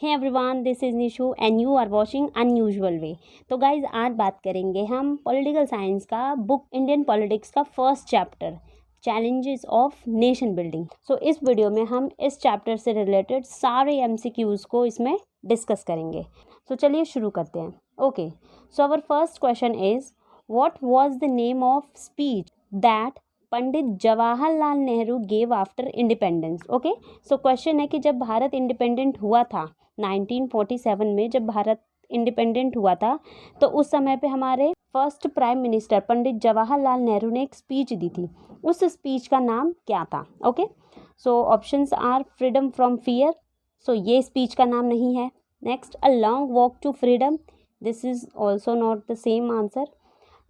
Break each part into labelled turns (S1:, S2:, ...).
S1: Hey everyone, this is Nishu and you are watching unusual way. तो guys आज बात करेंगे हम पॉलिटिकल साइंस का बुक इंडियन पॉलिटिक्स का first chapter challenges of nation building. So इस वीडियो में हम इस चैप्टर से रिलेटेड सारे एमसीक्यूज़ को इसमें डिस्कस करेंगे। सो चलिए शुरू करते हैं। Okay, so our first question is what was the name of speech that Pandit Jawaharlal Nehru gave after independence. Okay, so question है कि जब भारत इंडिपेंडेंट हुआ था 1947 में, जब भारत इंडिपेंडेंट हुआ था तो उस समय पे हमारे फर्स्ट प्राइम मिनिस्टर पंडित जवाहरलाल नेहरू ने एक स्पीच दी थी। उस स्पीच का नाम क्या था? Okay, so options are freedom from fear, so ये स्पीच का नाम नहीं है। Next, a long walk to freedom, this is also not the same answer.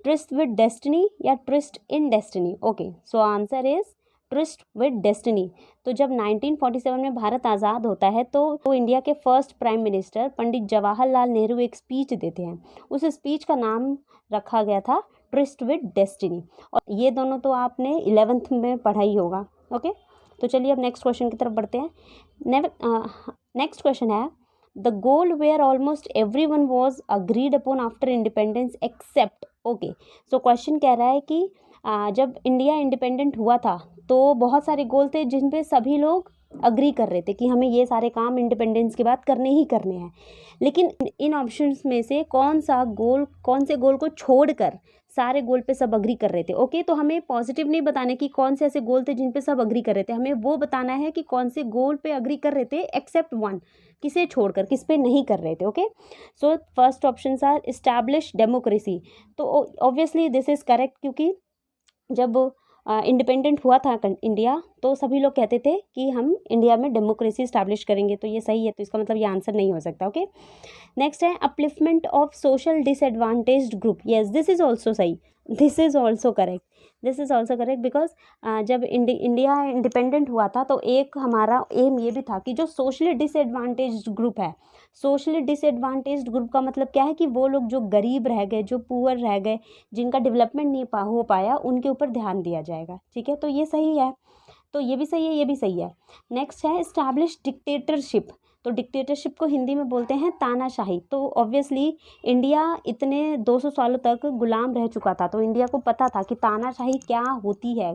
S1: Tryst with destiny या tryst in destiny. Okay, so answer is tryst with destiny. तो जब 1947 में भारत आज़ाद होता है तो इंडिया के फर्स्ट प्राइम मिनिस्टर पंडित जवाहरलाल नेहरू एक स्पीच देते हैं। उस स्पीच का नाम रखा गया था ट्रिस्ट विद डेस्टिनी, और ये दोनों तो आपने 11th में पढ़ा ही होगा। ओके, तो चलिए अब नेक्स्ट क्वेश्चन की तरफ बढ़ते हैं। नेक्स्ट क्वेश्चन है the goal where almost everyone was agreed upon after independence except. Okay, so question कह रहा है कि जब इंडिया इंडिपेंडेंट हुआ था तो बहुत सारे गोल थे जिन पे सभी लोग अग्री कर रहे थे कि हमें ये सारे काम इंडिपेंडेंस के बाद करने ही करने हैं, लेकिन इन ऑप्शंस में से कौन से गोल को छोड़कर सारे गोल पे सब अग्री कर रहे थे। ओके, तो हमें पॉजिटिव नहीं बताने कि कौन से ऐसे गोल थे जिन पे सब अग्री कर रहे थे, हमें वो बताना है कि कौन से गोल पे अग्री कर रहे थे एक्सेप्ट वन, किसे छोड़कर, किस पे नहीं कर रहे थे। Okay, so first option are establish democracy, तो ऑब्वियसली दिस इज करेक्ट, क्योंकि जब इंडिपेंडेंट हुआ था इंडिया तो सभी लोग कहते थे कि हम इंडिया में डेमोक्रेसी इस्टेब्लिश करेंगे, तो ये सही है, तो इसका मतलब ये आंसर नहीं हो सकता। ओके, नेक्स्ट है upliftment of social disadvantaged group, yes this is also सही, this is also correct, this is also correct because जब इंडिया इंडिपेंडेंट हुआ था तो एक हमारा एम ये भी था कि जो सोशली डिसएडवांटेज्ड ग्रुप है, सोशली डिसएडवांटेज्ड ग्रुप का मतलब क्या है कि वो लोग जो गरीब रह गए, जो पुअर रह गए, जिनका डेवलपमेंट नहीं हो पाया, उनके ऊपर ध्यान दिया जाएगा। ठीक है, तो ये सही है, तो ये भी सही है, ये भी सही है। नेक्स्ट है इस्टेब्लिश डिक्टेटरशिप, तो डिक्टेटरशिप को हिंदी में बोलते हैं तानाशाही। तो ऑब्वियसली इंडिया इतने 200 सालों तक गुलाम रह चुका था, तो इंडिया को पता था कि तानाशाही क्या होती है,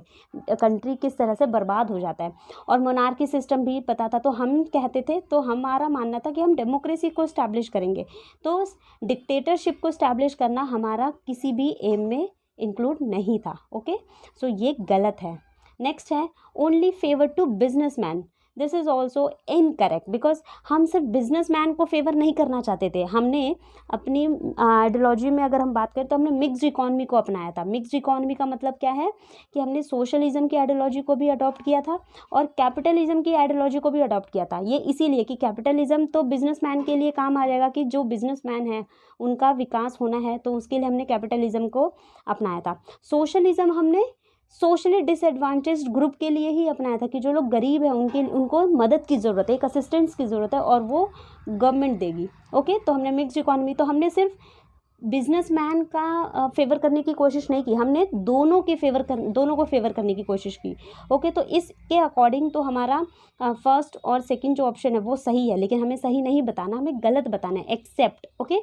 S1: कंट्री किस तरह से बर्बाद हो जाता है, और मोनार्की सिस्टम भी पता था। तो हम कहते थे, तो हमारा मानना था कि हम डेमोक्रेसी को इस्टेब्लिश करेंगे, तो डिक्टेटरशिप को इस्टेब्लिश करना हमारा किसी भी एम में इंक्लूड नहीं था। ओके, सो ये गलत है। नेक्स्ट है only favour to businessman, this is also incorrect because हम सिर्फ बिजनेसमैन को फेवर नहीं करना चाहते थे। हमने अपनी आइडियोलॉजी में अगर हम बात करें तो हमने मिक्स्ड इकोनॉमी को अपनाया था। मिक्स्ड इकोनॉमी का मतलब क्या है कि हमने सोशलिज्म की आइडियोलॉजी को भी अडॉप्ट किया था और कैपिटलिज्म की आइडियोलॉजी को भी अडॉप्ट किया था। ये इसीलिए कि कैपिटलिज्म तो बिजनेसमैन के लिए काम आ जाएगा, कि जो बिजनेसमैन है उनका विकास होना है, तो उसके लिए हमने कैपिटलिज्म को अपनाया था। सोशलिज्म हमने सोशली डिसएडवांटेज्ड ग्रुप के लिए ही अपनाया था, कि जो लोग गरीब हैं उनको मदद की ज़रूरत है, एक असिस्टेंस की ज़रूरत है, और वो गवर्नमेंट देगी। ओके, तो हमने मिक्स्ड इकोनॉमी, तो हमने सिर्फ बिजनेसमैन का फेवर करने की कोशिश नहीं की, हमने दोनों को फेवर करने की कोशिश की। ओके, तो इसके अकॉर्डिंग तो हमारा फर्स्ट और सेकंड जो ऑप्शन है वो सही है, लेकिन हमें सही नहीं बताना, हमें गलत बताना है, एक्सेप्ट। ओके,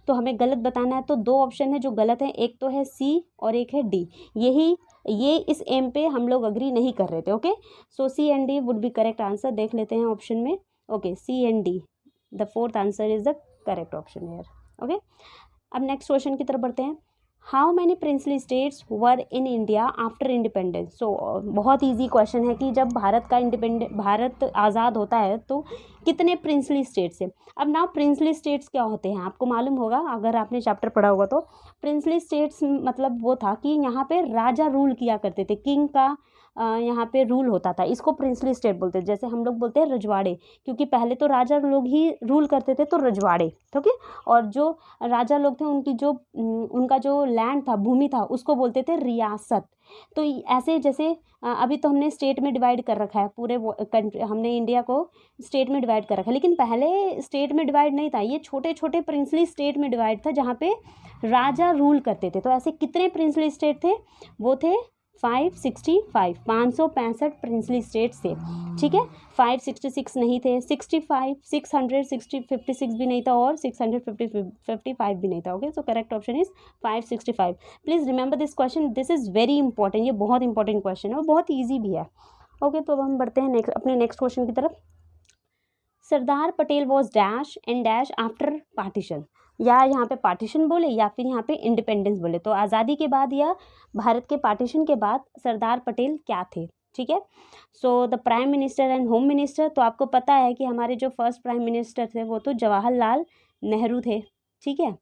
S1: तो हमें गलत बताना है, तो दो ऑप्शन है जो गलत है, एक तो है सी और एक है डी। ये इस एम पे हम लोग अग्री नहीं कर रहे थे। Okay, so C and D would be correct answer. देख लेते हैं ऑप्शन में। Okay, C and D, the fourth answer is the correct option here. Okay, अब नेक्स्ट क्वेश्चन की तरफ बढ़ते हैं। How many princely states were in India after independence. So बहुत ईजी क्वेश्चन है कि जब भारत आज़ाद होता है तो कितने प्रिंसली स्टेट्स हैं। अब ना प्रिंसली स्टेट्स क्या होते हैं आपको मालूम होगा, अगर आपने चैप्टर पढ़ा होगा तो। प्रिंसली स्टेट्स मतलब वो था कि यहाँ पे राजा रूल किया करते थे, किंग का यहाँ पे रूल होता था, इसको प्रिंसली स्टेट बोलते हैं। जैसे हम लोग बोलते हैं रजवाड़े, क्योंकि पहले तो राजा लोग ही रूल करते थे, तो रजवाड़े। ओके, और जो राजा लोग थे उनका जो लैंड था, भूमि था, उसको बोलते थे रियासत। तो ऐसे जैसे अभी तो हमने स्टेट में डिवाइड कर रखा है, पूरे कंट्री हमने इंडिया को स्टेट में डिवाइड कर रखा है, लेकिन पहले स्टेट में डिवाइड नहीं था, ये छोटे छोटे प्रिंसली स्टेट में डिवाइड था जहाँ पे राजा रूल करते थे। तो ऐसे कितने प्रिंसली स्टेट थे? वो थे 565 565 प्रिंसली स्टेट्स थे, ठीक है। 566 नहीं थे, 65 600 56 भी नहीं था और 655 भी नहीं था। Okay, so correct option is 565। Please remember this question, this is very important, ये बहुत इंपॉर्टेंट क्वेश्चन है और बहुत ईजी भी है। ओके, तो अब हम बढ़ते हैं अपने नेक्स्ट क्वेश्चन की तरफ। Sardar Patel was dash and dash after partition, या यहाँ पे पार्टीशन बोले या फिर यहाँ पे इंडिपेंडेंस बोले, तो आज़ादी के बाद या भारत के पार्टीशन के बाद सरदार पटेल क्या थे, ठीक है। So the prime minister and home minister, तो आपको पता है कि हमारे जो फर्स्ट प्राइम मिनिस्टर थे वो तो जवाहरलाल नेहरू थे, ठीक है,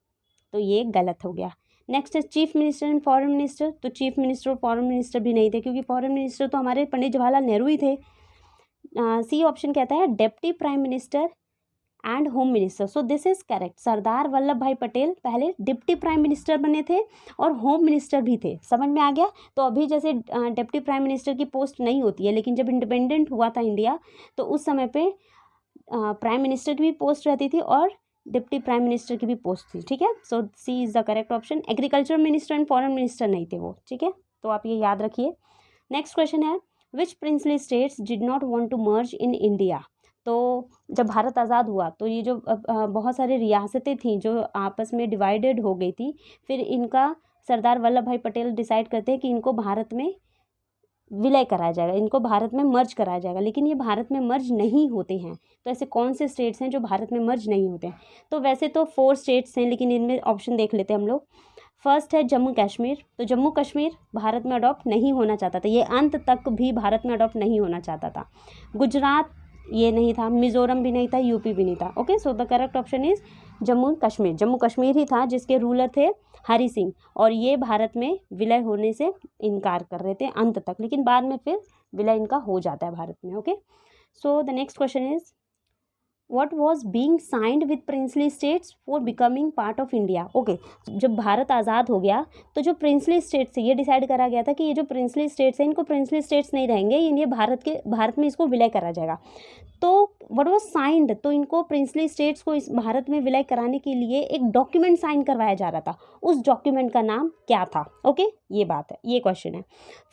S1: तो ये गलत हो गया। नेक्स्ट है chief minister and foreign minister, तो चीफ मिनिस्टर और फॉरेन मिनिस्टर भी नहीं थे क्योंकि फॉरेन मिनिस्टर तो हमारे पंडित जवाहरलाल नेहरू ही थे। सी ऑप्शन कहता है deputy prime minister and home minister, so this is correct. Sardar Vallabhbhai Patel पहले डिप्टी प्राइम मिनिस्टर बने थे और होम मिनिस्टर भी थे, समझ में आ गया। तो अभी जैसे डिप्टी प्राइम मिनिस्टर की पोस्ट नहीं होती है, लेकिन जब इंडिपेंडेंट हुआ था इंडिया तो उस समय पे प्राइम मिनिस्टर की भी पोस्ट रहती थी और डिप्टी प्राइम मिनिस्टर की भी पोस्ट थी, ठीक है। So C is the correct option. Agriculture minister and foreign minister नहीं थे वो, ठीक है, तो आप ये याद रखिए। नेक्स्ट क्वेश्चन है which princely states did not want to merge in India, तो जब भारत आज़ाद हुआ तो ये जो बहुत सारी रियासतें थीं जो आपस में डिवाइडेड हो गई थी, फिर इनका सरदार वल्लभ भाई पटेल डिसाइड करते हैं कि इनको भारत में विलय कराया जाएगा, इनको भारत में मर्ज कराया जाएगा, लेकिन ये भारत में मर्ज नहीं होते हैं। तो ऐसे कौन से स्टेट्स हैं जो भारत में मर्ज नहीं होते हैं, तो वैसे तो 4 स्टेट्स हैं, लेकिन इनमें ऑप्शन देख लेते हैं हम लोग। फर्स्ट है जम्मू कश्मीर, तो जम्मू कश्मीर भारत में अडॉप्ट नहीं होना चाहता था, ये अंत तक भी भारत में अडॉप्ट नहीं होना चाहता था। गुजरात ये नहीं था, मिज़ोरम भी नहीं था, यूपी भी नहीं था। Okay, so the correct option is Jammu Kashmir. Jammu Kashmir ही था जिसके रूलर थे हरि सिंह, और ये भारत में विलय होने से इनकार कर रहे थे अंत तक, लेकिन बाद में फिर विलय इनका हो जाता है भारत में। Okay, so the next question is what was being signed with princely states for becoming part of India। Okay, जब भारत आज़ाद हो गया तो जो प्रिंसली स्टेट्स ये डिसाइड करा गया था कि ये जो प्रिंसली स्टेट्स हैं इनको प्रिंसली स्टेट्स नहीं रहेंगे, ये भारत में इसको विलय करा जाएगा। तो व्हाट वाज साइंड, तो इनको प्रिंसली स्टेट्स को इस भारत में विलय कराने के लिए एक डॉक्यूमेंट साइन करवाया जा रहा था, उस डॉक्यूमेंट का नाम क्या था। ओके, ये बात है, ये क्वेश्चन है।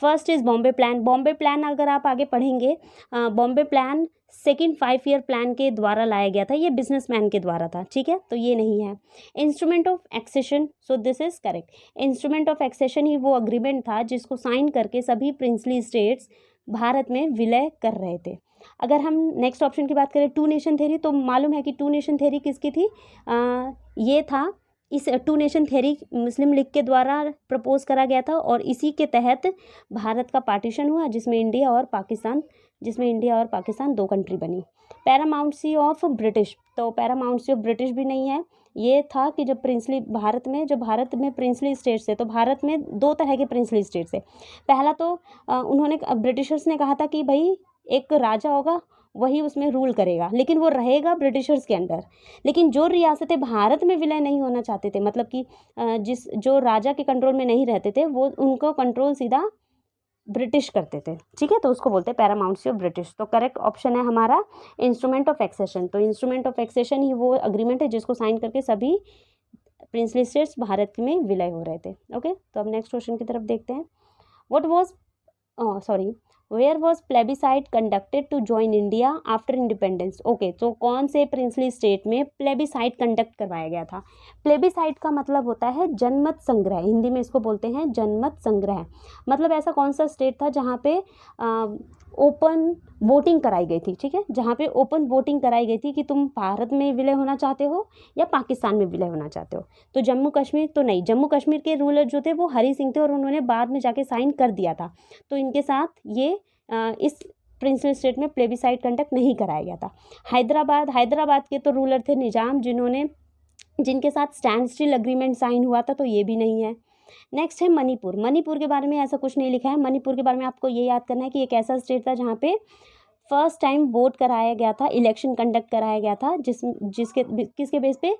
S1: First is Bombay plan. Bombay plan अगर आप आगे पढ़ेंगे, Bombay plan second 5 year plan के द्वारा लाया गया था, ये बिजनेसमैन के द्वारा था, ठीक है, तो ये नहीं है। Instrument of accession, so this is correct. Instrument of accession ही वो अग्रीमेंट था जिसको साइन करके सभी प्रिंसली स्टेट्स भारत में विलय कर रहे थे। अगर हम नेक्स्ट ऑप्शन की बात करें टू नेशन थ्योरी, तो मालूम है कि टू नेशन थ्योरी किसकी थी, ये था, इस two nation theory Muslim League के द्वारा प्रपोज करा गया था और इसी के तहत भारत का पार्टीशन हुआ जिसमें इंडिया और पाकिस्तान 2 कंट्री बनी। पैरामाउंट्सी ऑफ ब्रिटिश, तो पैरामाउंट्सी ऑफ ब्रिटिश भी नहीं है। ये था कि जब भारत में प्रिंसली स्टेट्स थे, तो भारत में 2 तरह के प्रिंसली स्टेट्स थे। पहला तो उन्होंने ब्रिटिशर्स ने कहा था कि भाई एक राजा होगा वही उसमें रूल करेगा, लेकिन वो रहेगा ब्रिटिशर्स के अंडर। लेकिन जो रियासतें भारत में विलय नहीं होना चाहते थे, मतलब कि जो राजा के कंट्रोल में नहीं रहते थे, वो उनको कंट्रोल सीधा ब्रिटिश करते थे, ठीक है, तो उसको बोलते हैं पैरामाउंट्सी ऑफ ब्रिटिश। तो करेक्ट ऑप्शन है हमारा इंस्ट्रूमेंट ऑफ एक्सेशन। तो इंस्ट्रूमेंट ऑफ एक्सेशन ही वो अग्रीमेंट है जिसको साइन करके सभी प्रिंसली स्टेट्स भारत में विलय हो रहे थे। ओके, तो अब नेक्स्ट क्वेश्चन की तरफ देखते हैं। Where was plebiscite conducted to join India after independence. Okay, तो कौन से प्रिंसली स्टेट में प्लेबिसाइड कंडक्ट करवाया गया था। प्लेबिसाइड का मतलब होता है जनमत संग्रह, हिंदी में इसको बोलते हैं जनमत संग्रह। मतलब ऐसा कौन सा स्टेट था जहाँ पे ओपन वोटिंग कराई गई थी, ठीक है, जहाँ पे ओपन वोटिंग कराई गई थी कि तुम भारत में विलय होना चाहते हो या पाकिस्तान में विलय होना चाहते हो। तो जम्मू कश्मीर तो नहीं, जम्मू कश्मीर के रूलर जो थे वो हरि सिंह थे और उन्होंने बाद में जाके साइन कर दिया था, तो इनके साथ ये इस प्रिंसली स्टेट में प्लेबिसाइड कंडक्ट नहीं कराया गया था। हैदराबाद के तो रूलर थे निजाम, जिनके साथ स्टैंड स्टिल अग्रीमेंट साइन हुआ था, तो ये भी नहीं है। नेक्स्ट है मणिपुर के बारे में ऐसा कुछ नहीं लिखा है। मणिपुर के बारे में आपको ये याद करना है कि एक ऐसा स्टेट था जहाँ पे फर्स्ट टाइम वोट कराया गया था, इलेक्शन कंडक्ट कराया गया था, किसके बेस पे,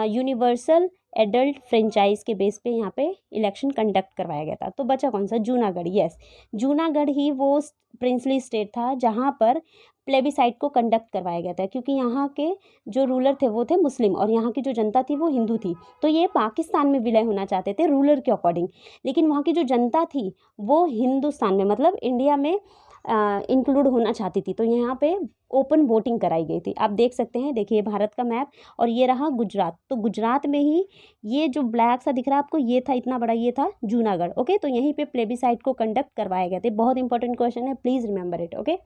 S1: यूनिवर्सल एडल्ट फ्रेंचाइज के बेस पे यहाँ पे इलेक्शन कंडक्ट करवाया गया था। तो बचा कौन सा, जूनागढ़। यस, जूनागढ़ ही वो प्रिंसली स्टेट था जहाँ पर प्लेबिसाइट को कंडक्ट करवाया गया था, क्योंकि यहाँ के जो रूलर थे वो थे मुस्लिम और यहाँ की जो जनता थी वो हिंदू थी। तो ये पाकिस्तान में विलय होना चाहते थे रूलर के अकॉर्डिंग, लेकिन वहाँ की जो जनता थी वो हिंदुस्तान में मतलब इंडिया में इंक्लूड होना चाहती थी। तो यहाँ पे ओपन वोटिंग कराई गई थी। आप देख सकते हैं, देखिए भारत का मैप, और ये रहा गुजरात। तो गुजरात में ही ये जो ब्लैक सा दिख रहा है आपको, ये था इतना बड़ा, ये था जूनागढ़। ओके, तो यहीं पे प्लेबिसाइट को कंडक्ट करवाए गए थे। बहुत इंपॉर्टेंट क्वेश्चन है, प्लीज़ रिमेंबर इट। ओके,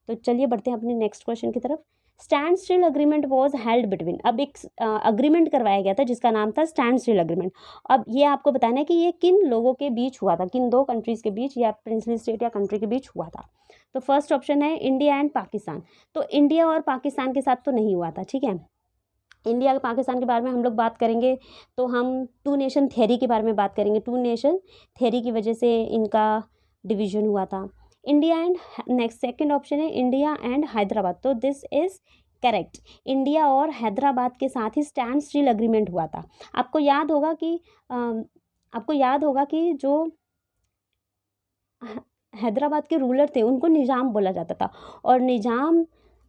S1: तो चलिए बढ़ते हैं अपने नेक्स्ट क्वेश्चन की तरफ। Stand still agreement was held between, अब एक अग्रीमेंट करवाया गया था जिसका नाम था स्टैंड स्टिल अग्रीमेंट। अब ये आपको बताना है कि ये किन लोगों के बीच हुआ था, किन दो कंट्रीज़ के बीच या प्रिंसली स्टेट या कंट्री के बीच हुआ था। तो फर्स्ट ऑप्शन है इंडिया एंड पाकिस्तान। तो इंडिया और पाकिस्तान के साथ तो नहीं हुआ था, ठीक है। इंडिया और पाकिस्तान के बारे में हम लोग बात करेंगे तो हम टू नेशन थ्योरी के बारे में बात करेंगे। टू नेशन थ्योरी की वजह से इनका डिवीजन हुआ था। India and, next second option है इंडिया एंड हैदराबाद। तो दिस इज़ करेक्ट, इंडिया और हैदराबाद के साथ ही स्टैंड स्टिल अग्रीमेंट हुआ था। आपको याद होगा कि जो हैदराबाद के रूलर थे उनको निज़ाम बोला जाता था, और निज़ाम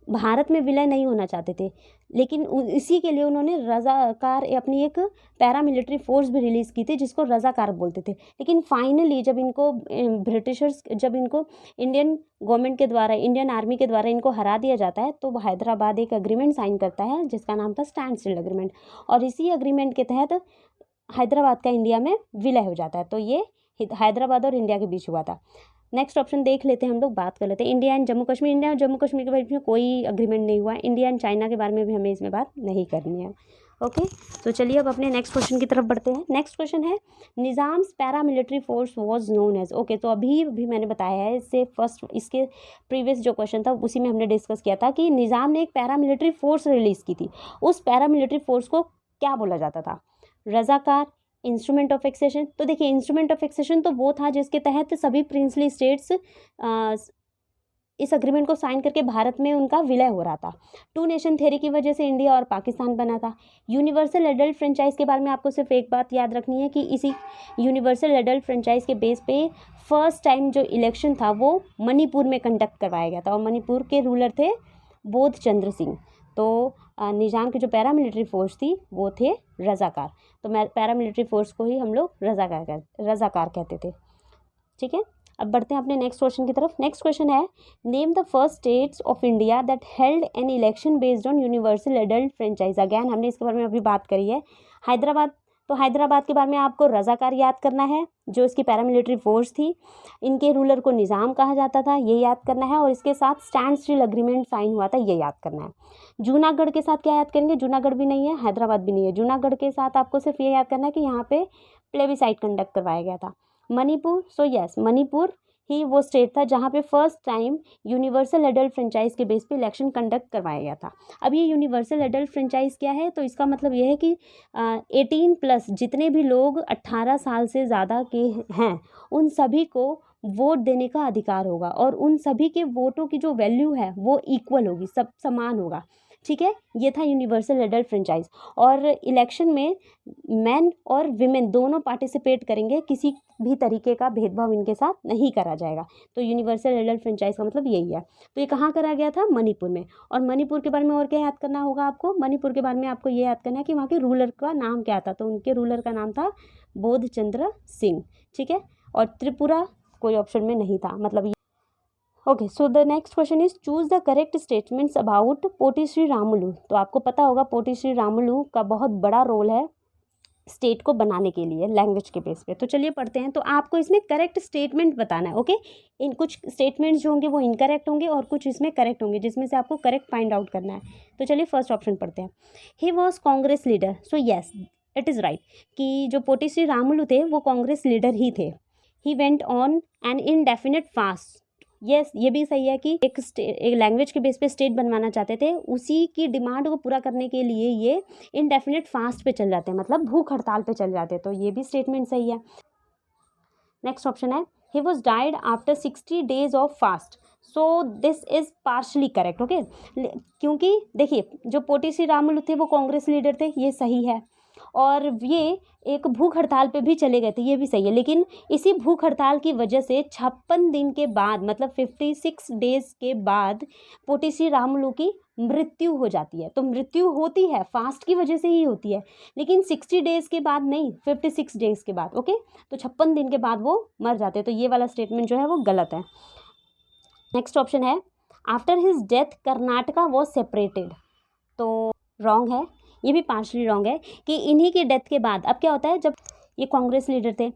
S1: भारत में विलय नहीं होना चाहते थे, लेकिन इसी के लिए उन्होंने रज़ाकार अपनी एक पैरामिलिट्री फोर्स भी रिलीज़ की थी जिसको रज़ाकार बोलते थे। लेकिन फाइनली जब इनको ब्रिटिशर्स, जब इनको इंडियन गवर्नमेंट के द्वारा, इंडियन आर्मी के द्वारा इनको हरा दिया जाता है, तो हैदराबाद एक अग्रीमेंट साइन करता है जिसका नाम था स्टैंड स्टिल अग्रीमेंट, और इसी अग्रीमेंट के तहत हैदराबाद का इंडिया में विलय हो जाता है। तो ये हैदराबाद और इंडिया के बीच हुआ था। नेक्स्ट ऑप्शन देख लेते हैं, हम लोग बात कर लेते हैं India and Jammu Kashmir. India और जम्मू कश्मीर के बीच में कोई अग्रीमेंट नहीं हुआ है। इंडिया एंड चाइना के बारे में भी हमें इसमें बात नहीं करनी है। ओके, तो चलिए अब अपने नेक्स्ट क्वेश्चन की तरफ बढ़ते हैं। नेक्स्ट क्वेश्चन है Nizam's paramilitary force was known as. Okay, तो अभी मैंने बताया है, इससे फर्स्ट इसके प्रीवियस जो क्वेश्चन था उसी में हमने डिस्कस किया था कि निज़ाम ने एक पैरामिलिट्री फोर्स रिलीज़ की थी। उस पैरामिलिट्री फोर्स को क्या बोला जाता था? रज़ाकार, इंस्ट्रूमेंट ऑफ एक्सेशन। तो देखिए, इंस्ट्रूमेंट ऑफ एक्सेशन तो वो था जिसके तहत सभी प्रिंसली स्टेट्स इस अग्रीमेंट को साइन करके भारत में उनका विलय हो रहा था। टू नेशन थ्योरी की वजह से इंडिया और पाकिस्तान बना था। यूनिवर्सल एडल्ट फ्रेंचाइज के बारे में आपको सिर्फ एक बात याद रखनी है कि इसी यूनिवर्सल एडल्ट फ्रेंचाइज के बेस पे फर्स्ट टाइम जो इलेक्शन था वो मणिपुर में कंडक्ट करवाया गया था, और मणिपुर के रूलर थे बोध चंद्र सिंह। तो निज़ाम की जो पैरामिलिट्री फोर्स थी वो थे रज़ाकार। तो पैरामिलिट्री फोर्स को ही हम लोग रज़ाकार कहते थे, ठीक है। अब बढ़ते हैं अपने नेक्स्ट क्वेश्चन की तरफ। नेक्स्ट क्वेश्चन है name the first states of India that held an election based on universal adult franchise. Again हमने इसके बारे में अभी बात करी है। हैदराबाद, तो हैदराबाद के बारे में आपको रज़ाकार याद करना है, जो इसकी पैरामिलिट्री फोर्स थी। इनके रूलर को निज़ाम कहा जाता था, ये याद करना है, और इसके साथ स्टैंड स्टिल अग्रीमेंट साइन हुआ था, ये याद करना है। जूनागढ़ के साथ क्या याद करेंगे? जूनागढ़ भी नहीं है, हैदराबाद भी नहीं है। जूनागढ़ के साथ आपको सिर्फ ये याद करना है कि यहाँ पे प्लेबिसाइट कंडक्ट करवाया गया था। मणिपुर, सो यस, मणिपुर ही वो स्टेट था जहाँ पे first time universal adult franchise के बेस पे इलेक्शन कंडक्ट करवाया गया था। अब ये यूनिवर्सल एडल्ट फ्रेंचाइज क्या है? तो इसका मतलब ये है कि 18+ जितने भी लोग 18 साल से ज़्यादा के हैं उन सभी को वोट देने का अधिकार होगा, और उन सभी के वोटों की जो वैल्यू है वो इक्वल होगी, सब समान होगा, ठीक है। ये था यूनिवर्सल एडल्ट फ्रेंचाइज। और इलेक्शन में मैन और विमेन दोनों पार्टिसिपेट करेंगे, किसी भी तरीके का भेदभाव इनके साथ नहीं करा जाएगा। तो यूनिवर्सल एडल्ट फ्रेंचाइज का मतलब यही है। तो ये कहाँ करा गया था? मणिपुर में। और मणिपुर के बारे में और क्या याद करना होगा आपको? मणिपुर के बारे में आपको ये याद करना है कि वहाँ के रूलर का नाम क्या था। तो उनके रूलर का नाम था बोध चंद्र सिंह, ठीक है। और त्रिपुरा कोई ऑप्शन में नहीं था, मतलब okay. So the next question is choose the correct statements about Potti Sriramulu. तो आपको पता होगा पोटी श्री रामुलु का बहुत बड़ा रोल है स्टेट को बनाने के लिए लैंग्वेज के बेस पे। तो चलिए पढ़ते हैं। तो आपको इसमें करेक्ट स्टेटमेंट बताना है, ओके। इन कुछ स्टेटमेंट्स जो होंगे वो इनकरेक्ट होंगे और कुछ इसमें करेक्ट होंगे, जिसमें से आपको करेक्ट फाइंड आउट करना है। तो चलिए फर्स्ट ऑप्शन पढ़ते हैं। He was Congress leader. So yes, it is right कि जो पोटी श्री रामुलु थे वो कांग्रेस लीडर ही थे। He went on an indefinite fast. Yes, ये भी सही है कि एक लैंग्वेज के बेस पे स्टेट बनवाना चाहते थे, उसी की डिमांड को पूरा करने के लिए ये इनडेफिनिट फास्ट पे चल जाते हैं, मतलब भूख हड़ताल पे चल जाते हैं। तो ये भी स्टेटमेंट सही है। नेक्स्ट ऑप्शन है he was died after 60 days of fast. So this is partially correct, okay. क्योंकि देखिए जो पोटी श्री रामुलु थे वो कांग्रेस लीडर थे, ये सही है। और ये एक भूख हड़ताल पे भी चले गए थे, ये भी सही है। लेकिन इसी भूख हड़ताल की वजह से 56 दिन के बाद, मतलब 56 डेज के बाद पोटी श्री रामुलु की मृत्यु हो जाती है। तो मृत्यु होती है फास्ट की वजह से ही होती है, लेकिन 60 डेज के बाद नहीं, 56 डेज के बाद। ओके, तो 56 दिन के बाद वो मर जाते हैं। तो ये वाला स्टेटमेंट जो है वो गलत है। नेक्स्ट ऑप्शन है after his death Karnataka was separated, तो रॉन्ग है, ये भी पार्शली रॉन्ग है कि इन्हीं की डेथ के बाद। अब क्या होता है, जब ये कांग्रेस लीडर थे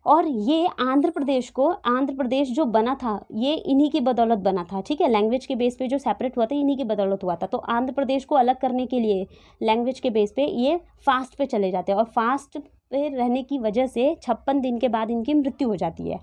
S1: और ये आंध्र प्रदेश जो बना था ये इन्हीं की बदौलत बना था, ठीक है। लैंग्वेज के बेस पे जो सेपरेट हुआ था इन्हीं की बदौलत हुआ था। तो आंध्र प्रदेश को अलग करने के लिए लैंग्वेज के बेस पे ये फास्ट पे चले जाते हैं, और फास्ट पे रहने की वजह से 56 दिन के बाद इनकी मृत्यु हो जाती है।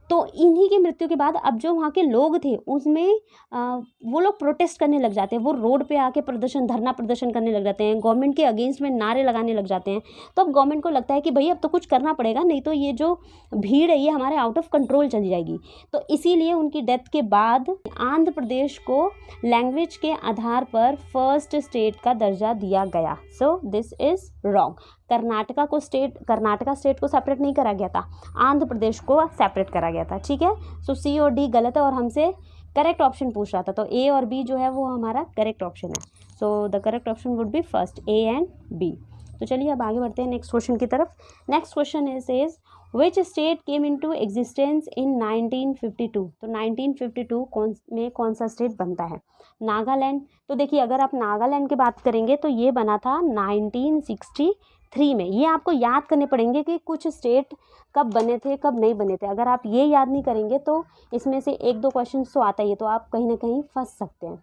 S1: तो इन्हीं की मृत्यु के बाद अब जो वहाँ के लोग थे उसमें वो लोग प्रोटेस्ट करने लग जाते हैं, वो रोड पे आके धरना प्रदर्शन करने लग जाते हैं, गवर्नमेंट के अगेंस्ट में नारे लगाने लग जाते हैं। तो अब गवर्नमेंट को लगता है कि भाई अब तो कुछ करना पड़ेगा, नहीं तो ये जो भीड़ है ये हमारे आउट ऑफ कंट्रोल चली जाएगी। तो इसीलिए उनकी डेथ के बाद आंध्र प्रदेश को लैंग्वेज के आधार पर फर्स्ट स्टेट का दर्जा दिया गया। सो this is wrong. Karnataka state को सेपरेट नहीं करा गया था, आंध्र प्रदेश को सेपरेट करा गया था, ठीक है। सो सी और डी गलत है, और हमसे करेक्ट ऑप्शन पूछ रहा था, तो ए और बी जो है वो हमारा करेक्ट ऑप्शन है। So the correct option would be first, A and B. तो चलिए अब आगे बढ़ते हैं नेक्स्ट क्वेश्चन की तरफ। Next question is which state came into existence in 1952। तो 1952 में कौन सा स्टेट बनता है? नागालैंड। तो देखिए अगर आप नागालैंड की बात करेंगे तो ये बना था 1963 में। ये आपको याद करने पड़ेंगे कि कुछ स्टेट कब बने थे कब नहीं बने थे। अगर आप ये याद नहीं करेंगे तो इसमें से एक दो क्वेश्चन तो आता ही है, तो आप कहीं ना कहीं फंस सकते हैं।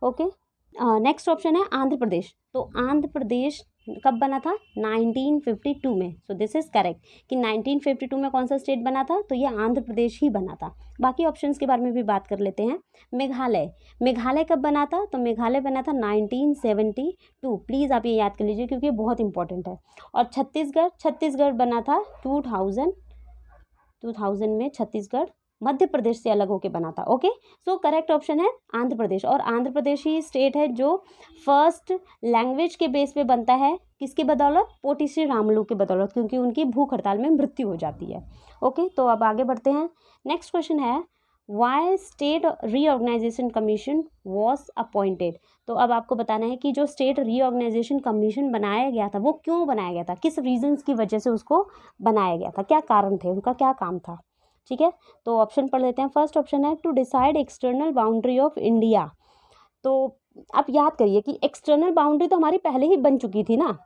S1: ओके, नेक्स्ट ऑप्शन है आंध्र प्रदेश। तो आंध्र प्रदेश कब बना था? 1952 में। सो दिस इज करेक्ट कि 1952 में कौन सा स्टेट बना था? तो ये आंध्र प्रदेश ही बना था। बाकी ऑप्शंस के बारे में भी बात कर लेते हैं। मेघालय कब बना था? तो मेघालय बना था 1972। प्लीज़ आप ये याद कर लीजिए क्योंकि ये बहुत इंपॉर्टेंट है। और छत्तीसगढ़ बना था 2000 में। छत्तीसगढ़ मध्य प्रदेश से अलग होके बना था। ओके, सो करेक्ट ऑप्शन है आंध्र प्रदेश। और आंध्र प्रदेश ही स्टेट है जो फर्स्ट लैंग्वेज के बेस पे बनता है। किसकी बदौलत? पोटी श्री रामुलु की बदौलत, क्योंकि उनकी भूख हड़ताल में मृत्यु हो जाती है। ओके, तो अब आगे बढ़ते हैं। नेक्स्ट क्वेश्चन है why state reorganisation commission was appointed. तो अब आपको बताना है कि जो स्टेट रीऑर्गेनाइजेशन कमीशन बनाया गया था वो क्यों बनाया गया था, किस रीजंस की वजह से उसको बनाया गया था, क्या कारण थे, उनका क्या काम था। ठीक है, तो ऑप्शन पढ़ लेते हैं। फर्स्ट ऑप्शन है to decide external boundary of India. तो आप याद करिए कि एक्सटर्नल बाउंड्री तो हमारी पहले ही बन चुकी थी ना,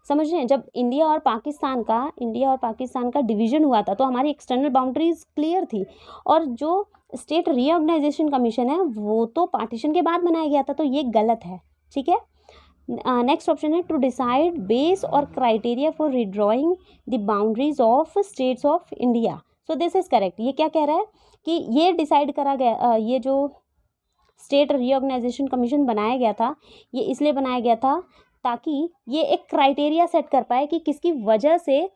S1: समझ रहे हैं। जब इंडिया और पाकिस्तान का डिवीजन हुआ था तो हमारी एक्सटर्नल बाउंड्रीज क्लियर थी। और जो स्टेट रीऑर्गेनाइजेशन कमीशन है वो तो पार्टीशन के बाद बनाया गया था, तो ये गलत है। ठीक है, नेक्स्ट ऑप्शन है टू डिसाइड बेस और criteria for redrawing the boundaries of states of India. So this is correct. ये क्या कह रहा है कि ये डिसाइड करा गया, ये जो स्टेट रीऑर्गेनाइजेशन कमीशन बनाया गया था ये इसलिए बनाया गया था ताकि ये एक क्राइटेरिया सेट कर पाए कि किसकी वजह से,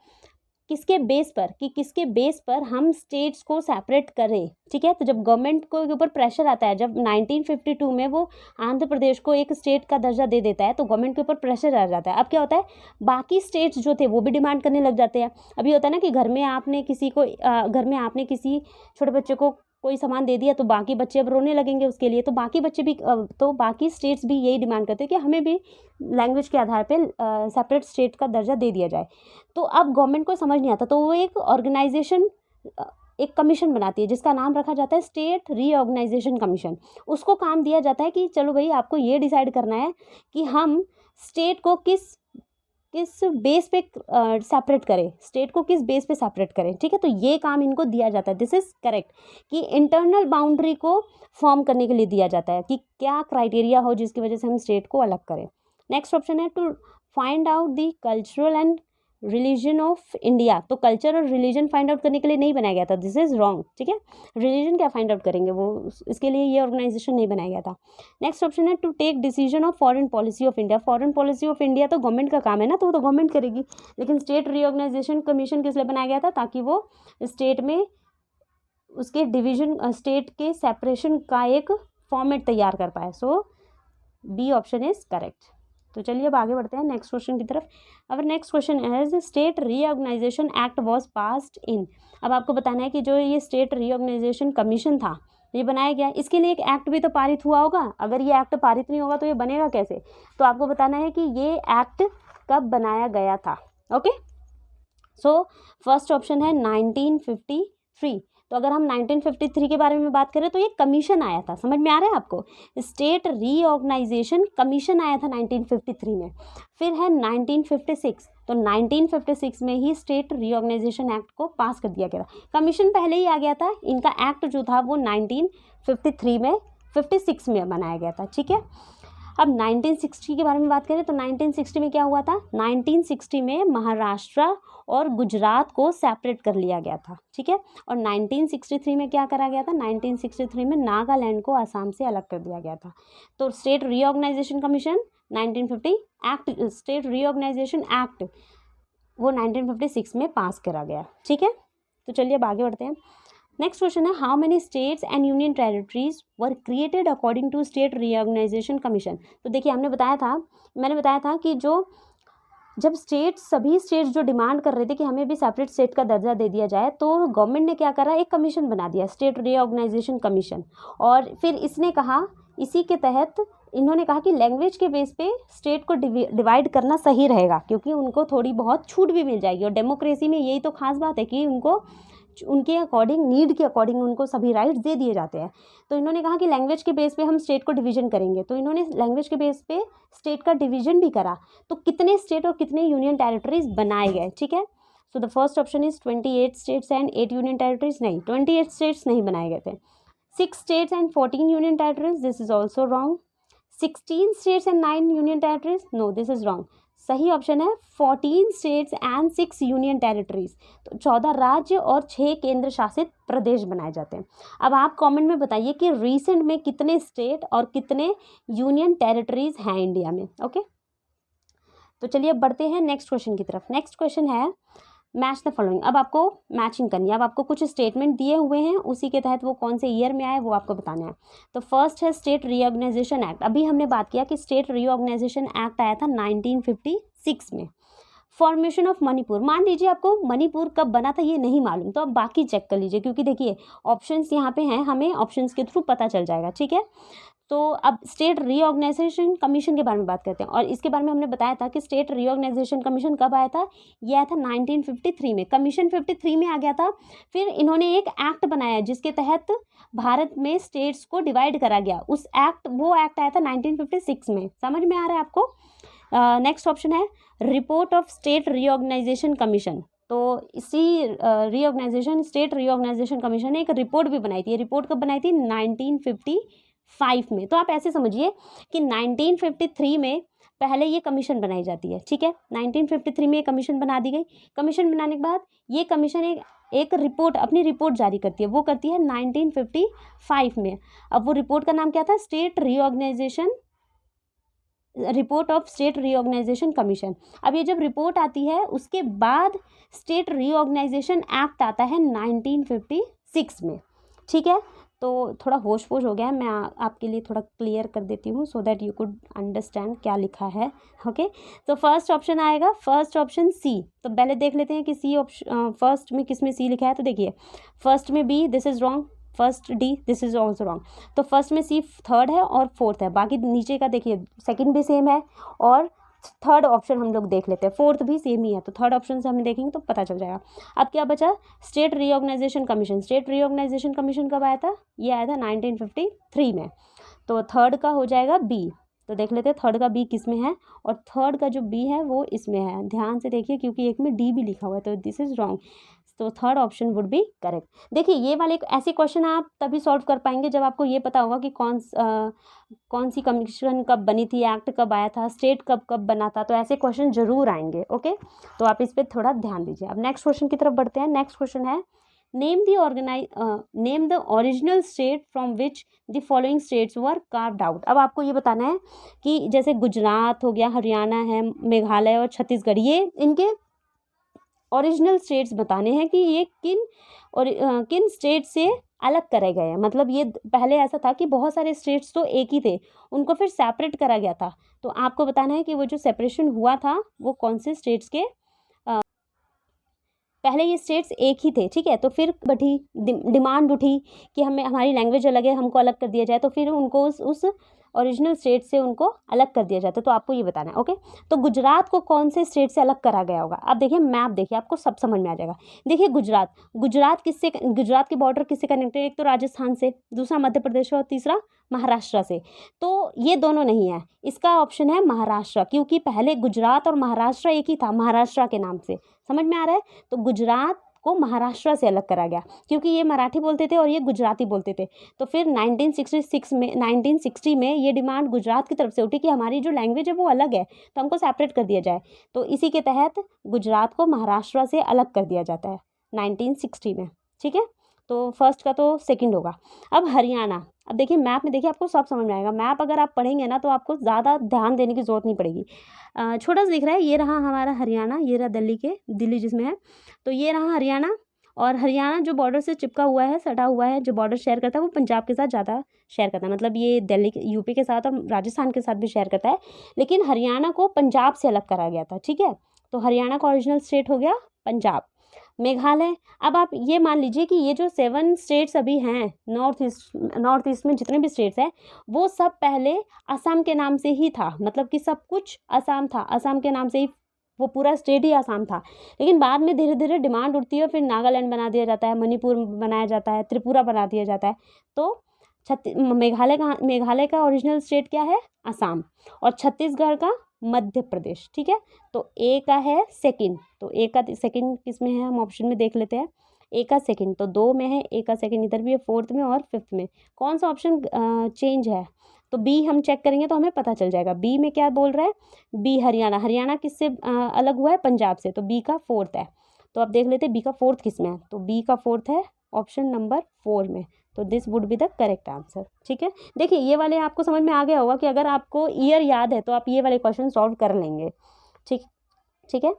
S1: किसके बेस पर हम स्टेट्स को सेपरेट करें। ठीक है, तो जब गवर्नमेंट को ऊपर प्रेशर आता है, जब 1952 में वो आंध्र प्रदेश को एक स्टेट का दर्जा दे देता है तो गवर्नमेंट के ऊपर प्रेशर आ जाता है। अब क्या होता है, बाकी स्टेट्स जो थे वो भी डिमांड करने लग जाते हैं। अभी होता है ना कि घर में आपने किसी छोटे बच्चे को कोई सामान दे दिया तो बाकी बच्चे अब रोने लगेंगे उसके लिए, तो बाकी स्टेट्स भी यही डिमांड करते हैं कि हमें भी लैंग्वेज के आधार पे सेपरेट स्टेट का दर्जा दे दिया जाए। तो अब गवर्नमेंट को समझ नहीं आता तो वो एक कमीशन बनाती है जिसका नाम रखा जाता है स्टेट रीऑर्गेनाइजेशन कमीशन। उसको काम दिया जाता है कि चलो भाई आपको ये डिसाइड करना है कि हम स्टेट को किस बेस पे सेपरेट करें, स्टेट को किस बेस पे सेपरेट करें। ठीक है, तो ये काम इनको दिया जाता है। दिस इज करेक्ट कि इंटरनल बाउंड्री को फॉर्म करने के लिए दिया जाता है कि क्या क्राइटेरिया हो जिसकी वजह से हम स्टेट को अलग करें। नेक्स्ट ऑप्शन है to find out the cultural and religion of India. तो कल्चर और रिलीजन फाइंड आउट करने के लिए नहीं बनाया गया था, दिस इज रॉन्ग। ठीक है, रिलीजन क्या फाइंड आउट करेंगे, वो इसके लिए ये ऑर्गेनाइजेशन नहीं बनाया गया था। नेक्स्ट ऑप्शन है to take decision of foreign policy of India. Foreign policy of India तो गवर्नमेंट का काम है ना, तो वो तो गवर्नमेंट करेगी। लेकिन स्टेट रीऑर्गेनाइजेशन कमीशन किस लिए बनाया गया था? ताकि वो स्टेट में उसके डिवीजन, स्टेट के सेपरेशन का एक फॉर्मेट तैयार कर पाए। सो बी ऑप्शन इज करेक्ट। तो चलिए अब आगे बढ़ते हैं नेक्स्ट क्वेश्चन की तरफ। Our next question is state reorganisation act was passed in. अब आपको बताना है कि जो ये स्टेट रीऑर्गेनाइजेशन कमीशन था ये बनाया गया, इसके लिए एक एक्ट भी तो पारित हुआ होगा। अगर ये एक्ट पारित नहीं होगा तो ये बनेगा कैसे? तो आपको बताना है कि ये एक्ट कब बनाया गया था। ओके, सो फर्स्ट ऑप्शन है 1953। तो अगर हम 1953 के बारे में बात करें तो ये कमीशन आया था, समझ में आ रहा है आपको? स्टेट रीऑर्गेनाइजेशन कमीशन आया था 1953 में। फिर है 1956, तो 1956 में ही स्टेट रीऑर्गेनाइजेशन एक्ट को पास कर दिया गया था। कमीशन पहले ही आ गया था, इनका एक्ट जो था वो 1953 में 56 में बनाया गया था। ठीक है, अब 1960 के बारे में बात करें तो 1960 में क्या हुआ था? 1960 में महाराष्ट्र और गुजरात को सेपरेट कर लिया गया था। ठीक है, और 1963 में क्या करा गया था? 1963 में नागालैंड को असम से अलग कर दिया गया था। तो state reorganisation commission 1950 act, state reorganisation act वो 1956 में पास करा गया। ठीक है, तो चलिए अब आगे बढ़ते हैं। नेक्स्ट क्वेश्चन है how many states and union territories were created according to state reorganisation commission. तो देखिए मैंने बताया था कि जो जब सभी स्टेट्स जो डिमांड कर रहे थे कि हमें भी सेपरेट स्टेट का दर्जा दे दिया जाए, तो गवर्नमेंट ने क्या करा, एक कमीशन बना दिया, स्टेट रीऑर्गेनाइजेशन कमीशन। और फिर इसने कहा, इसी के तहत इन्होंने कहा कि लैंग्वेज के बेस पे स्टेट को डिवाइड करना सही रहेगा, क्योंकि उनको थोड़ी बहुत छूट भी मिल जाएगी। और डेमोक्रेसी में यही तो खास बात है कि उनको उनके अकॉर्डिंग, नीड के अकॉर्डिंग उनको सभी राइट्स दे दिए जाते हैं। तो इन्होंने कहा कि लैंग्वेज के बेस पे हम स्टेट को डिवीजन करेंगे, तो इन्होंने लैंग्वेज के बेस पे स्टेट का डिवीजन भी करा। तो कितने स्टेट और कितने यूनियन टेरिटरीज बनाए गए? ठीक है, so the first option is 28 states and 8 union territories. नहीं, 28 स्टेट्स नहीं बनाए गए थे। 6 states and 14 union territories, this is also wrong. 16 states and 9 union territories, no this is wrong. सही ऑप्शन है 14 स्टेट्स एंड 6 यूनियन टेरिटरीज। तो 14 राज्य और 6 केंद्र शासित प्रदेश बनाए जाते हैं। अब आप कमेंट में बताइए कि रिसेंट में कितने स्टेट और कितने यूनियन टेरिटरीज हैं इंडिया में। ओके, तो चलिए अब बढ़ते हैं नेक्स्ट क्वेश्चन की तरफ। नेक्स्ट क्वेश्चन है मैच द फॉलोइंग। अब आपको मैचिंग करनी है। अब आपको कुछ स्टेटमेंट दिए हुए हैं, उसी के तहत वो कौन से ईयर में आए वो आपको बताना है। तो फर्स्ट है स्टेट रीऑर्गेनाइजेशन एक्ट। अभी हमने बात किया कि स्टेट रीऑर्गेनाइजेशन एक्ट आया था 1956 में। फॉर्मेशन ऑफ मणिपुर, मान लीजिए आपको मणिपुर कब बना था ये नहीं मालूम, तो आप बाकी चेक कर लीजिए, क्योंकि देखिए ऑप्शंस यहाँ पे हैं, हमें ऑप्शंस के थ्रू पता चल जाएगा। ठीक है, तो अब स्टेट रीऑर्गेनाइजेशन कमीशन के बारे में बात करते हैं। और इसके बारे में हमने बताया था कि स्टेट रीऑर्गेनाइजेशन कमीशन कब आया था? ये आया था 1953 में। कमीशन 53 में आ गया था। फिर इन्होंने एक एक्ट बनाया जिसके तहत भारत में स्टेट्स को डिवाइड करा गया। वो एक्ट आया था 1956 में। समझ में आ रहा है आपको? नेक्स्ट ऑप्शन है report of state reorganisation commission. तो इसी स्टेट रीऑर्गेनाइजेशन कमीशन ने एक रिपोर्ट भी बनाई थी। ये रिपोर्ट कब बनाई थी? 1955 में। तो आप ऐसे समझिए कि 1953 में पहले ये कमीशन बनाई जाती है। ठीक है, 1953 में ये कमीशन बना दी गई। कमीशन बनाने के बाद ये कमीशन एक रिपोर्ट, अपनी रिपोर्ट जारी करती है। वो करती है 1955 में। अब वो रिपोर्ट का नाम क्या था? Report of state reorganisation commission. अब ये जब रिपोर्ट आती है उसके बाद स्टेट रीऑर्गेनाइजेशन एक्ट आता है 1956 में। ठीक है, तो थोड़ा होश पोश हो गया है, मैं आपके लिए थोड़ा क्लियर कर देती हूँ so that you could understand क्या लिखा है। ओके, तो फर्स्ट ऑप्शन आएगा, फर्स्ट ऑप्शन सी। तो पहले देख लेते हैं कि सी ऑप्शन फर्स्ट में किस में सी लिखा है। तो देखिए फर्स्ट में B, this is wrong. First D, this is also wrong. तो फर्स्ट में सी थर्ड है और फोर्थ है। बाकी नीचे का देखिए सेकंड भी सेम है और थर्ड ऑप्शन हम लोग देख लेते हैं, फोर्थ भी सेम ही है। तो थर्ड ऑप्शन से हम देखेंगे तो पता चल जाएगा। अब क्या बचा? State reorganisation commission. State reorganisation commission कब आया था? ये आया था 1953 में। तो थर्ड का हो जाएगा बी। तो देख लेते हैं थर्ड का बी किस में है, और थर्ड का जो बी है वो इसमें है। ध्यान से देखिए क्योंकि एक में डी भी लिखा हुआ है, तो दिस इज रॉन्ग। तो third option would be correct. देखिए ये वाले ऐसे क्वेश्चन आप तभी सॉल्व कर पाएंगे जब आपको ये पता होगा कि कौन सी कमीशन कब बनी थी, एक्ट कब आया था, स्टेट कब कब बना था। तो ऐसे क्वेश्चन जरूर आएंगे। ओके, तो आप इस पर थोड़ा ध्यान दीजिए। अब नेक्स्ट क्वेश्चन की तरफ बढ़ते हैं। नेक्स्ट क्वेश्चन है name the original state from which the following states were carved out. अब आपको ये बताना है कि जैसे गुजरात हो गया, हरियाणा है, मेघालय और छत्तीसगढ़, ये इनके ओरिजिनल स्टेट्स बताने हैं कि ये किन स्टेट से अलग करे गए हैं। मतलब ये पहले ऐसा था कि बहुत सारे स्टेट्स तो एक ही थे, उनको फिर सेपरेट करा गया था। तो आपको बताना है कि वो जो सेपरेशन हुआ था वो कौन से स्टेट्स के, पहले ये स्टेट्स एक ही थे, ठीक है। तो फिर बढ़ी डिमांड उठी कि हमें हमारी लैंग्वेज अलग है, हमको अलग कर दिया जाए। तो फिर उनको उस ओरिजिनल स्टेट से उनको अलग कर दिया जाता है। तो आपको ये बताना है, ओके। तो गुजरात को कौन से स्टेट से अलग करा गया होगा? आप देखिए मैप देखिए, आपको सब समझ में आ जाएगा। देखिए गुजरात, गुजरात की बॉर्डर किससे कनेक्टेड है? एक तो राजस्थान से, दूसरा मध्य प्रदेश और तीसरा महाराष्ट्र से। तो ये दोनों नहीं है, इसका ऑप्शन है महाराष्ट्र, क्योंकि पहले गुजरात और महाराष्ट्र एक ही था, महाराष्ट्र के नाम से। समझ में आ रहा है? तो गुजरात को महाराष्ट्र से अलग करा गया, क्योंकि ये मराठी बोलते थे और ये गुजराती बोलते थे। तो फिर 1960 में ये डिमांड गुजरात की तरफ से उठी कि हमारी जो लैंग्वेज है वो अलग है, तो हमको सेपरेट कर दिया जाए। तो इसी के तहत गुजरात को महाराष्ट्र से अलग कर दिया जाता है 1960 में, ठीक है। तो फर्स्ट का तो सेकंड होगा। अब हरियाणा, अब देखिए मैप में देखिए, आपको सब समझ में आएगा। मैप अगर आप पढ़ेंगे ना तो आपको ज़्यादा ध्यान देने की ज़रूरत नहीं पड़ेगी। छोटा सा दिख रहा है, ये रहा हमारा हरियाणा, ये रहा दिल्ली जिसमें है। तो ये रहा हरियाणा, और हरियाणा जो बॉर्डर से चिपका हुआ है, सटा हुआ है, जो बॉर्डर शेयर करता है वो पंजाब के साथ ज़्यादा शेयर करता है। मतलब ये दिल्ली यूपी के साथ और राजस्थान के साथ भी शेयर करता है, लेकिन हरियाणा को पंजाब से अलग करा गया था, ठीक है। तो हरियाणा का ओरिजिनल स्टेट हो गया पंजाब। मेघालय, अब आप ये मान लीजिए कि ये जो 7 स्टेट्स अभी हैं नॉर्थ ईस्ट में जितने भी स्टेट्स हैं, वो सब पहले असम के नाम से ही था। मतलब कि सब कुछ असम था, असम के नाम से ही वो पूरा स्टेट ही असम था। लेकिन बाद में धीरे धीरे डिमांड उठती है, फिर नागालैंड बना दिया जाता है, मणिपुर बनाया जाता है, त्रिपुरा बना दिया जाता है। तो मेघालय का ओरिजिनल स्टेट क्या है? असम। और छत्तीसगढ़ का मध्य प्रदेश, ठीक है। तो ए का है सेकंड, तो ए का सेकंड किस में है हम ऑप्शन में देख लेते हैं। ए का सेकंड तो 2 में है, ए का सेकंड इधर भी है, 4th में और 5th में। कौन सा ऑप्शन चेंज है? तो बी हम चेक करेंगे तो हमें पता चल जाएगा। बी में क्या बोल रहा है? बी हरियाणा, हरियाणा किससे अलग हुआ है? पंजाब से। तो बी का 4th है। तो आप देख लेते हैं बी का 4th किस में है। तो बी का 4th है ऑप्शन नंबर 4 में। तो this would be the correct answer, ठीक है। देखिए ये वाले आपको समझ में आ गया होगा कि अगर आपको ईयर याद है तो आप ये वाले क्वेश्चन सॉल्व कर लेंगे, ठीक है।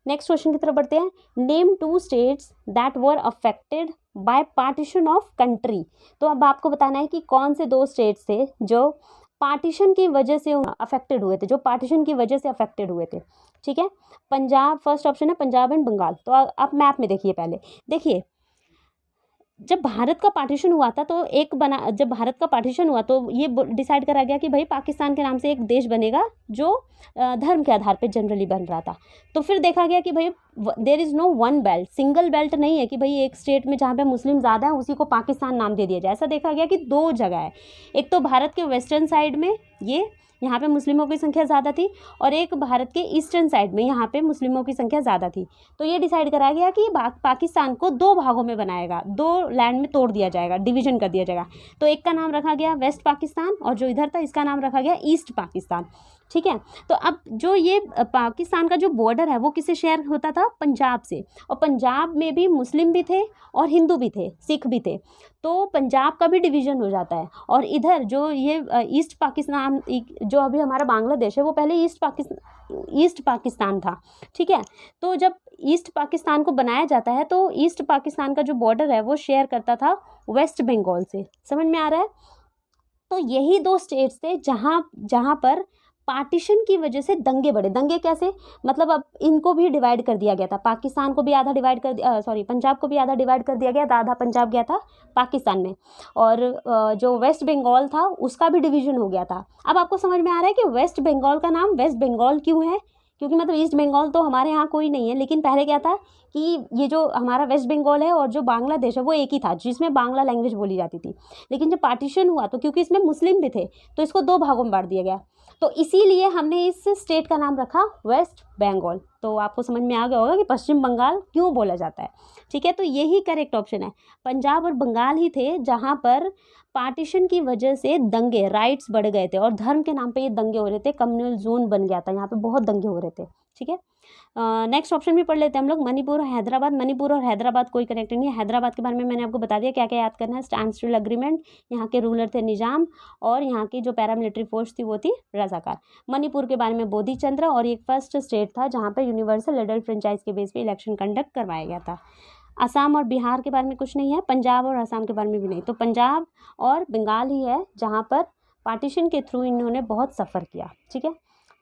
S1: नेक्स्ट क्वेश्चन की तरफ बढ़ते हैं। Name 2 states that were affected by partition of country. तो अब आपको बताना है कि कौन से 2 स्टेट्स थे जो पार्टीशन की वजह से अफेक्टेड हुए थे, जो पार्टीशन की वजह से अफेक्टेड हुए थे, ठीक है। पंजाब, फर्स्ट ऑप्शन है पंजाब एंड बंगाल। तो आप मैप में देखिए, पहले देखिए जब भारत का पार्टीशन हुआ था तो जब भारत का पार्टीशन हुआ तो ये डिसाइड करा गया कि भाई पाकिस्तान के नाम से एक देश बनेगा जो धर्म के आधार पे जनरली बन रहा था। तो फिर देखा गया कि भाई there is no one belt, single belt नहीं है कि भाई एक स्टेट में जहाँ पे मुस्लिम ज़्यादा है उसी को पाकिस्तान नाम दे दिया जाए। ऐसा देखा गया कि 2 जगह है, एक तो भारत के वेस्टर्न साइड में ये यहाँ पे मुस्लिमों की संख्या ज़्यादा थी, और एक भारत के ईस्टर्न साइड में यहाँ पे मुस्लिमों की संख्या ज़्यादा थी। तो ये डिसाइड करा गया कि पाकिस्तान को 2 भागों में बनाएगा, 2 लैंड में तोड़ दिया जाएगा, डिवीजन कर दिया जाएगा। तो एक का नाम रखा गया वेस्ट पाकिस्तान, और जो इधर था इसका नाम रखा गया ईस्ट पाकिस्तान, ठीक है। तो अब जो ये पाकिस्तान का जो बॉर्डर है वो किससे शेयर होता था? पंजाब से। और पंजाब में भी मुस्लिम भी थे और हिंदू भी थे, सिख भी थे। तो पंजाब का भी डिवीज़न हो जाता है। और इधर जो ये ईस्ट पाकिस्तान, जो अभी हमारा बांग्लादेश है, वो पहले ईस्ट पाकिस्तान था, ठीक है। तो जब ईस्ट पाकिस्तान को बनाया जाता है तो ईस्ट पाकिस्तान का जो बॉर्डर है वो शेयर करता था वेस्ट बंगाल से। समझ में आ रहा है? तो यही 2 स्टेट्स थे जहाँ पर पार्टीशन की वजह से दंगे बढ़े। दंगे कैसे? मतलब अब इनको भी डिवाइड कर दिया गया था, पाकिस्तान को भी आधा डिवाइड कर दिया, पंजाब को भी आधा डिवाइड कर दिया गया था, आधा पंजाब गया था पाकिस्तान में, और जो वेस्ट बंगाल था उसका भी डिवीजन हो गया था। अब आपको समझ में आ रहा है कि वेस्ट बंगाल का नाम वेस्ट बंगाल क्यों है? क्योंकि मतलब ईस्ट बंगाल तो हमारे यहाँ कोई नहीं है, लेकिन पहले क्या था कि ये जो हमारा वेस्ट बंगाल है और जो बांग्लादेश है वो एक ही था, जिसमें बांग्ला लैंग्वेज बोली जाती थी। लेकिन जब पार्टीशन हुआ तो क्योंकि इसमें मुस्लिम भी थे तो इसको 2 भागों में बांट दिया गया। तो इसीलिए हमने इस स्टेट का नाम रखा वेस्ट बंगाल। तो आपको समझ में आ गया होगा कि पश्चिम बंगाल क्यों बोला जाता है, ठीक है। तो यही करेक्ट ऑप्शन है। पंजाब और बंगाल ही थे जहाँ पर पार्टीशन की वजह से दंगे, राइट्स बढ़ गए थे और धर्म के नाम पे ये दंगे हो रहे थे, कम्युनल जोन बन गया था, यहाँ पे बहुत दंगे हो रहे थे, ठीक है। नेक्स्ट ऑप्शन भी पढ़ लेते हैं हम लोग, मणिपुर हैदराबाद। मणिपुर और हैदराबाद कोई कनेक्ट नहीं है। हैदराबाद के बारे में मैंने आपको बता दिया, क्या क्या याद करना है। स्टैंड स्टिल अग्रीमेंट, यहाँ के रूलर थे निजाम, और यहाँ की जो पैरामिलिट्री फोर्स थी वो थी रजाकार। मणिपुर के बारे में बोधि चंद्र, और एक फर्स्ट स्टेट था जहाँ पर यूनिवर्सल एडल्ट फ्रेंचाइज के बेस पे इलेक्शन कंडक्ट करवाया गया था। असम और बिहार के बारे में कुछ नहीं है, पंजाब और असम के बारे में भी नहीं। तो पंजाब और बंगाल ही है जहाँ पर पार्टीशन के थ्रू इन्होंने बहुत सफ़र किया। ठीक है,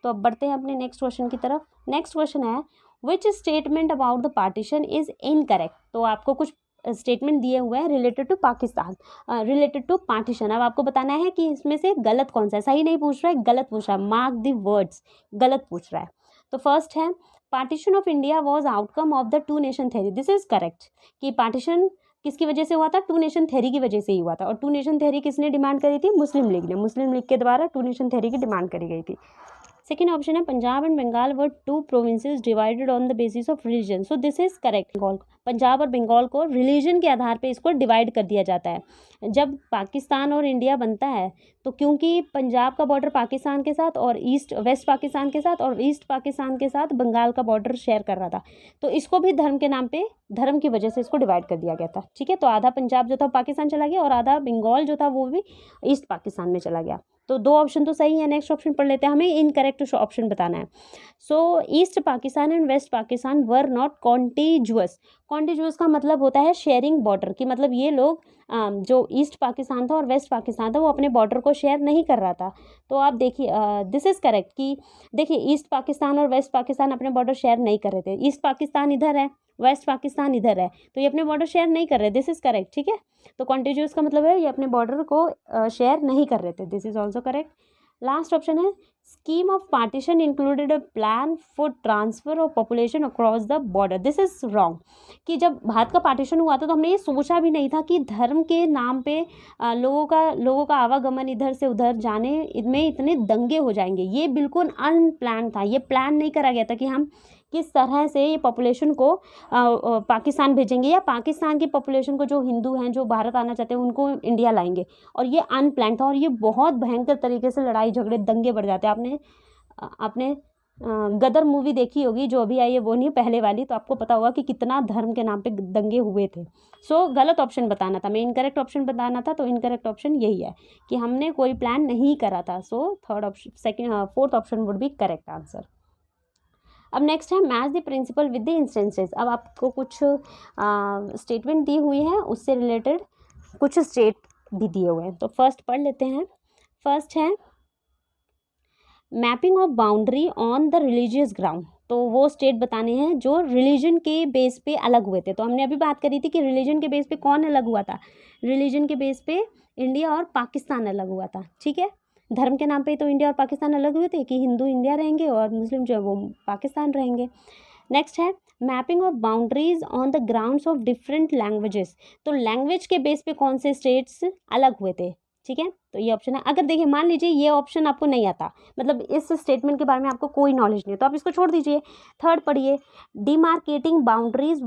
S1: तो अब बढ़ते हैं अपने नेक्स्ट क्वेश्चन की तरफ। नेक्स्ट क्वेश्चन है which statement about the partition is incorrect. तो आपको कुछ स्टेटमेंट दिए हुए हैं related to Pakistan, related to partition. अब आपको बताना है कि इसमें से गलत कौन सा है। सही नहीं पूछ रहा है, गलत पूछ रहा है, मार्क द वर्ड्स, गलत पूछ रहा है। तो फर्स्ट है partition of India was outcome of the two nation theory. This is correct कि पार्टीशन किसकी वजह से हुआ था, टू नेशन थ्योरी की वजह से ही हुआ था। और टू नेशन थ्योरी किसने डिमांड करी थी, मुस्लिम लीग ने। मुस्लिम लीग के द्वारा टू नेशन थ्योरी की डिमांड करी गई थी। सेकेंड ऑप्शन है Punjab and Bengal were two provinces divided on the basis of religion. So this is correct. Punjab और बंगाल को रिलीजन के आधार पे इसको डिवाइड कर दिया जाता है। जब पाकिस्तान और इंडिया बनता है तो क्योंकि पंजाब का बॉर्डर पाकिस्तान के साथ और वेस्ट पाकिस्तान के साथ और ईस्ट पाकिस्तान के साथ बंगाल का बॉर्डर शेयर कर रहा था, तो इसको भी धर्म के नाम पे, धर्म की वजह से इसको डिवाइड कर दिया गया था। ठीक है, तो आधा पंजाब जो था पाकिस्तान चला गया और आधा बंगाल जो था वो भी ईस्ट पाकिस्तान में चला गया। तो दो ऑप्शन तो सही है। नेक्स्ट ऑप्शन पढ़ लेते हैं, हमें इनकरेक्ट ऑप्शन बताना है। So East Pakistan and West Pakistan were not contiguous. Contiguous का मतलब होता है शेयरिंग बॉर्डर की, मतलब ये लोग जो ईस्ट पाकिस्तान था और वेस्ट पाकिस्तान था वो अपने बॉर्डर को शेयर नहीं कर रहा था। तो आप देखिए दिस इज़ करेक्ट कि देखिए ईस्ट पाकिस्तान और वेस्ट पाकिस्तान अपने बॉर्डर शेयर नहीं कर रहे थे। ईस्ट पाकिस्तान इधर है, वेस्ट पाकिस्तान इधर है, तो ये अपने बॉर्डर शेयर नहीं कर रहे। This is correct. ठीक है, तो कॉन्टिजुअस का मतलब है ये अपने बॉर्डर को शेयर नहीं कर रहे थे। This is also correct. Last option है scheme of partition included a plan for transfer of population across the border. This is wrong कि जब भारत का पार्टीशन हुआ था तो हमने ये सोचा भी नहीं था कि धर्म के नाम पे लोगों का आवागमन इधर से उधर जाने में इतने दंगे हो जाएंगे। ये बिल्कुल अनप्लान था, ये प्लान नहीं करा गया था कि हम किस तरह से ये पॉपुलेशन को पाकिस्तान भेजेंगे या पाकिस्तान की पॉपुलेशन को, जो हिंदू हैं जो भारत आना चाहते हैं, उनको इंडिया लाएंगे। और ये अनप्लान था और ये बहुत भयंकर तरीके से लड़ाई झगड़े दंगे बढ़ जाते हैं। आपने गदर मूवी देखी होगी, जो अभी आई है वो नहीं, पहले वाली, तो आपको पता होगा कि कितना धर्म के नाम पे दंगे हुए थे। सो गलत ऑप्शन बताना था, मैं इनकरेक्ट ऑप्शन बताना था, तो इनकरेक्ट ऑप्शन यही है कि हमने कोई प्लान नहीं करा था। So third option, fourth option would be correct answer. अब नेक्स्ट है match the principle with the instances. अब आपको कुछ स्टेटमेंट दी हुई है, उससे रिलेटेड कुछ स्टेट भी दिए हुए हैं, तो फर्स्ट पढ़ लेते हैं। फर्स्ट है mapping of boundary on the religious ground. तो वो स्टेट बताने हैं जो रिलीजन के बेस पे अलग हुए थे। तो हमने अभी बात करी थी कि रिलीजन के बेस पे कौन अलग हुआ था, रिलीजन के बेस पे इंडिया और पाकिस्तान अलग हुआ था। ठीक है, धर्म के नाम पे तो इंडिया और पाकिस्तान अलग हुए थे कि हिंदू इंडिया रहेंगे और मुस्लिम जो है वो पाकिस्तान रहेंगे। नेक्स्ट है mapping of boundaries on the grounds of different languages. तो लैंग्वेज के बेस पे कौन से स्टेट्स अलग हुए थे। ठीक है, तो ये ऑप्शन है। अगर देखिए मान लीजिए ये ऑप्शन आपको नहीं आता, मतलब इस स्टेटमेंट के बारे में आपको कोई नॉलेज नहीं है, तो आप इसको छोड़ दीजिए। थर्ड पढ़िए demarcating boundaries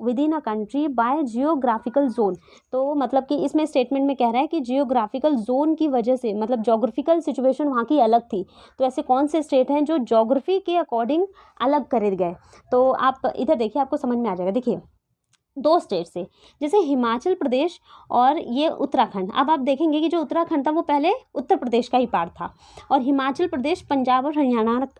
S1: with in a country bye geographical zone. तो मतलब कि इसमें स्टेटमेंट में कह रहा है कि जियोग्राफिकल जोन की वजह से, मतलब जोग्राफिकल सिचुएशन वहाँ की अलग थी, तो ऐसे कौन से स्टेट हैं जो जोग्राफी के अकॉर्डिंग अलग करे गए। तो आप इधर देखिए, आपको समझ में आ जाएगा। देखिए दो स्टेट से, जैसे हिमाचल प्रदेश और ये उत्तराखंड। अब आप देखेंगे कि जो उत्तराखंड था वो पहले उत्तर प्रदेश का ही पार्ट था और हिमाचल प्रदेश पंजाब और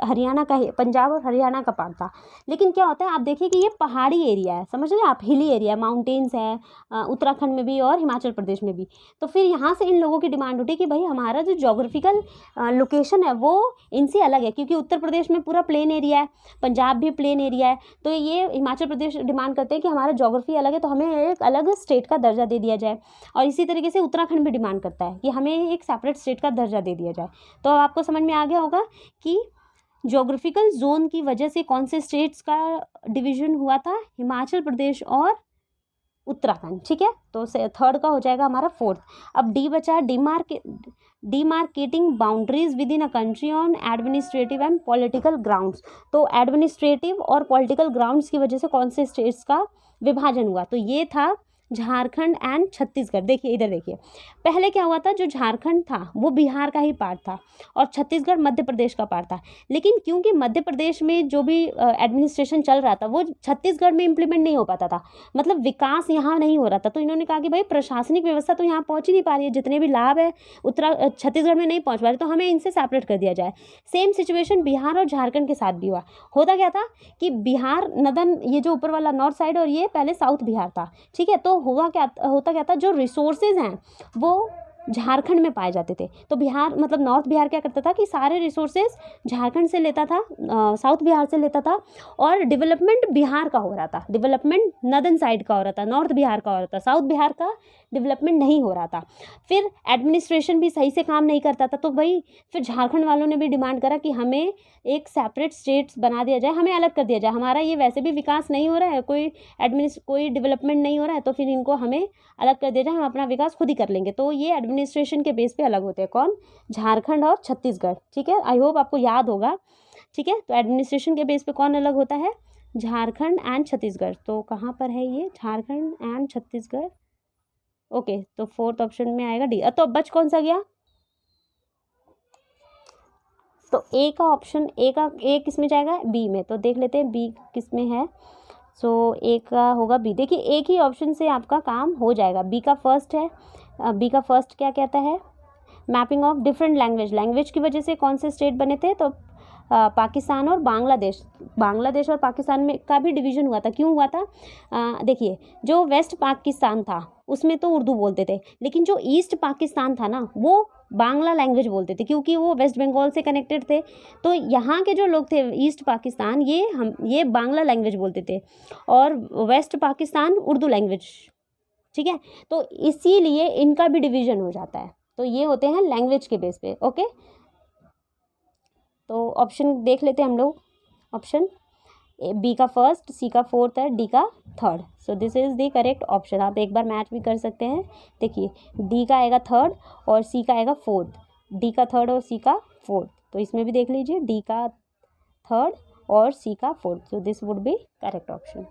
S1: हरियाणा का ही, पंजाब और हरियाणा का पार्ट था। लेकिन क्या होता है, आप देखिए कि ये पहाड़ी एरिया है, समझ रहे हैं आप, हिली एरिया, माउंटेन्स है उत्तराखंड में भी और हिमाचल प्रदेश में भी। तो फिर यहाँ से इन लोगों की डिमांड उठी कि भाई हमारा जो जोग्राफिकल लोकेशन है वो इनसे अलग है, क्योंकि उत्तर प्रदेश में पूरा प्लेन एरिया है, पंजाब भी प्लेन एरिया है। तो ये हिमाचल प्रदेश डिमांड करते हैं कि हमारा जोग्राफी अलग है, तो हमें एक अलग स्टेट का दर्जा दे दिया जाए। और इसी तरीके से उत्तराखंड भी डिमांड करता है कि हमें एक सेपरेट स्टेट का दर्जा दे दिया जाए। तो अब आपको समझ में आ गया होगा कि ज्योग्राफिकल जोन की वजह से कौन से स्टेट्स का डिवीजन हुआ था, हिमाचल प्रदेश और उत्तराखंड। ठीक है, तो थर्ड का हो जाएगा हमारा फोर्थ। अब डी बचा demarcating boundaries with in a country on administrative and political grounds. तो एडमिनिस्ट्रेटिव और पॉलिटिकल ग्राउंड्स की वजह से कौन से स्टेट्स का विभाजन हुआ, तो ये था झारखंड एंड छत्तीसगढ़। देखिए इधर देखिए, पहले क्या हुआ था, जो झारखंड था वो बिहार का ही पार्ट था और छत्तीसगढ़ मध्य प्रदेश का पार्ट था। लेकिन क्योंकि मध्य प्रदेश में जो भी एडमिनिस्ट्रेशन चल रहा था वो छत्तीसगढ़ में इम्प्लीमेंट नहीं हो पाता था, मतलब विकास यहाँ नहीं हो रहा था। तो इन्होंने कहा कि भाई प्रशासनिक व्यवस्था तो यहाँ पहुँच ही नहीं पा रही है, जितने भी लाभ है छत्तीसगढ़ में नहीं पहुँच पा रहे, तो हमें इनसे सेपरेट कर दिया जाए। सेम सिचुएशन बिहार और झारखंड के साथ भी हुआ। होता क्या था कि बिहार नदन, ये जो ऊपर वाला नॉर्थ साइड और ये पहले साउथ बिहार था, ठीक है। तो होता क्या था, जो रिसोर्सेज हैं वो झारखंड में पाए जाते थे। तो बिहार मतलब नॉर्थ बिहार क्या करता था कि सारे रिसोर्सेज झारखंड से लेता था, साउथ बिहार से लेता था, और डेवलपमेंट बिहार का हो रहा था, डेवलपमेंट नदन साइड का हो रहा था, नॉर्थ बिहार का हो रहा था, साउथ बिहार का डेवलपमेंट नहीं हो रहा था। फिर एडमिनिस्ट्रेशन भी सही से काम नहीं करता था, तो भाई फिर झारखंड वालों ने भी डिमांड करा कि हमें एक सेपरेट स्टेट्स बना दिया जाए, हमें अलग कर दिया जाए, हमारा ये वैसे भी विकास नहीं हो रहा है, कोई डेवलपमेंट नहीं हो रहा है, तो फिर इनको हमें अलग कर दिया जाए, हम अपना विकास खुद ही कर लेंगे। तो ये एडमिनिस्ट्रेशन के बेस पे अलग होते हैं, कौन, झारखंड और छत्तीसगढ़, ठीक है। आई होप आपको याद होगा, ठीक है। तो एडमिनिस्ट्रेशन के बेस पे कौन अलग होता है, झारखंड एंड छत्तीसगढ़। तो कहाँ पर है ये, झारखंड एंड छत्तीसगढ़, ओके। तो फोर्थ ऑप्शन में आएगा डी। तो बच कौन सा गया, तो ए का ऑप्शन, ए किस में जाएगा, बी में। तो देख लेते हैं बी किस में है। सो ए का होगा बी। देखिए एक ही ऑप्शन से आपका काम हो जाएगा। बी का फर्स्ट है, बी का फर्स्ट क्या कहता है, मैपिंग ऑफ डिफरेंट लैंग्वेज की वजह से कौन से स्टेट बने थे, तो पाकिस्तान और बांग्लादेश और पाकिस्तान में का भी डिवीज़न हुआ था। क्यों हुआ था, देखिए जो वेस्ट पाकिस्तान था उसमें तो उर्दू बोलते थे, लेकिन जो ईस्ट पाकिस्तान था ना वो बांग्ला लैंग्वेज बोलते थे, क्योंकि वो वेस्ट बंगाल से कनेक्टेड थे। तो यहाँ के जो लोग थे ईस्ट पाकिस्तान, ये बांग्ला लैंग्वेज बोलते थे और वेस्ट पाकिस्तान उर्दू लैंग्वेज, ठीक है। तो इसीलिए इनका भी डिवीज़न हो जाता है। तो ये होते हैं लैंग्वेज के बेस पे, ओके। तो ऑप्शन देख लेते हैं हम लोग, ऑप्शन बी का फर्स्ट, सी का फोर्थ है, डी का third. So this is the correct option. आप एक बार मैच भी कर सकते हैं। देखिए डी का आएगा थर्ड और सी का आएगा फोर्थ, डी का थर्ड और सी का फोर्थ। तो इसमें भी देख लीजिए डी का थर्ड और सी का fourth. So this would be correct option.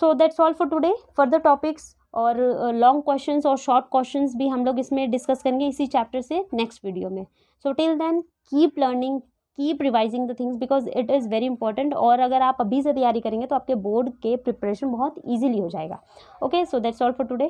S1: So that's all for today. Further topics और लॉन्ग क्वेश्चंस और शॉर्ट क्वेश्चंस भी हम लोग इसमें डिस्कस करेंगे इसी चैप्टर से नेक्स्ट वीडियो में। So till then keep learning, keep revising the things because it is very important. और अगर आप अभी से तैयारी करेंगे तो आपके बोर्ड के प्रिपरेशन बहुत ईजिली हो जाएगा। Okay, so that's all for today.